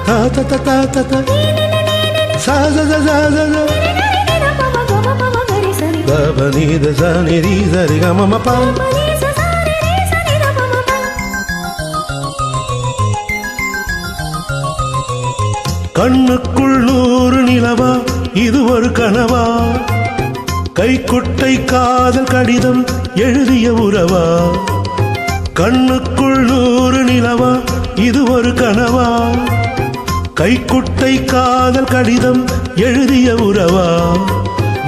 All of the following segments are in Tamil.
ta ta ta ta ta sa sa sa sa sa sa da ba ni da sa ni ri sa ri ga ma ma pa. கண்ணுக்குள் 100 நிலவா இது ஒரு கனவா கைக்குட்டை காதல் கடிதம் எழுதிய உறவா கண்ணுக்குள் 100 நிலவா இது ஒரு கனவா கைக்குட்டை காதல் கடிதம் எழுதிய உறவா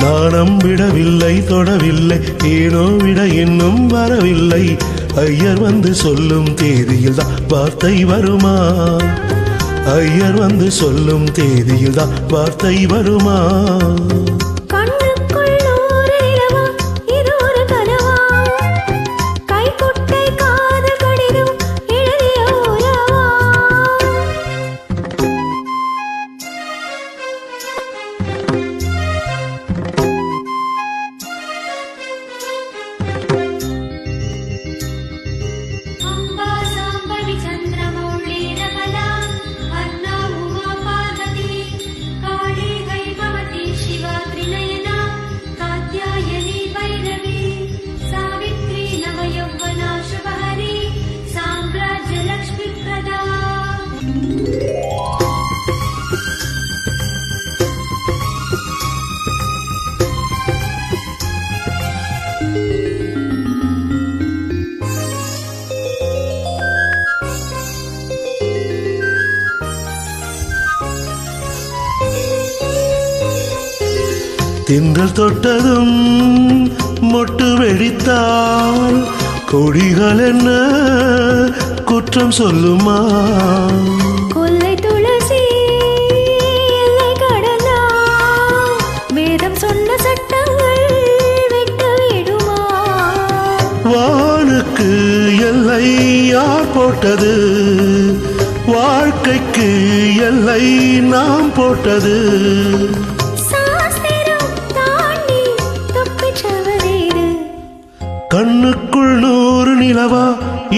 நாணம் விடவில்லை தொடவில்லை ஏனோ விட இன்னும் வரவில்லை ஐயர் வந்து சொல்லும் தேதியில் தான் வார்த்தை வருமா ஐயர் வந்து சொல்லும் தேதியில் தான் வார்த்தை வருமா திங்கள் தொட்டதும் மொட்டு வெடித்தால் கொடிகள் என்ன குற்றம் சொல்லுமா கொல்லை துளசி எல்லை கடந்தால் வேதம் சொன்ன சட்டங்கள் விட்டு விடுமா வானுக்கு எல்லை யார் போட்டது வாழ்க்கைக்கு எல்லை நாம் போட்டது கண்ணுக்குள் 100 நிலவா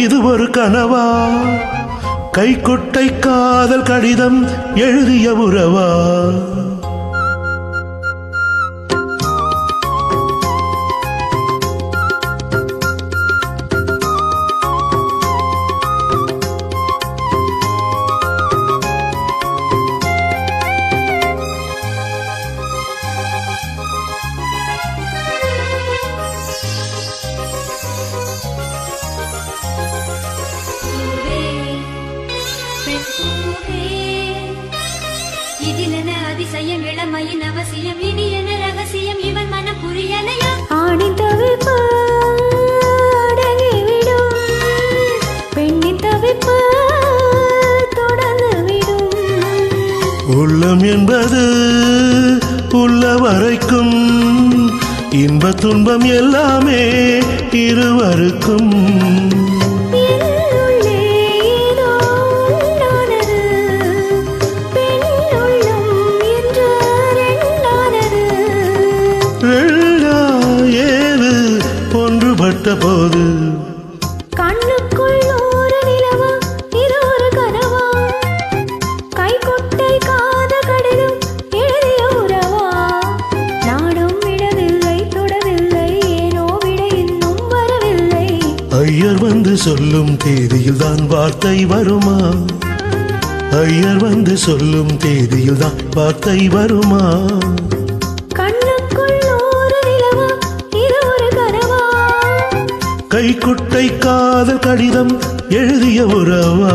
இது ஒரு கனவா கைக்குட்டை காதல் கடிதம் எழுதிய உறவா அதிசயம் இளமையின் அவசியம் இனி என்ன ரகசியம் இவன் மனம் புரியலையா ஆணின் தவிப்பு அடங்கிவிடும் பெண்ணின் தவிப்பு தொடர்ந்து விடும் உள்ளம் என்பது உள்ள வரைக்கும் இன்ப துன்பம் எல்லாமே இருவருக்கும் போது கண்ணுக்குள் 100 நிலவா இது ஒரு கனவா கைக்குட்டை காதல் கடிதம் எழுதிய உறவா நாடும் விடவில்லை தொடவில்லை ஏனோ விட இன்னும் வரவில்லை ஐயர் வந்து சொல்லும் தேதியில் தான் வார்த்தை வருமா ஐயர் வந்து சொல்லும் தேதியில் தான் வார்த்தை வருமா கைக்குட்டை காதல் கடிதம் எழுதிய உறவா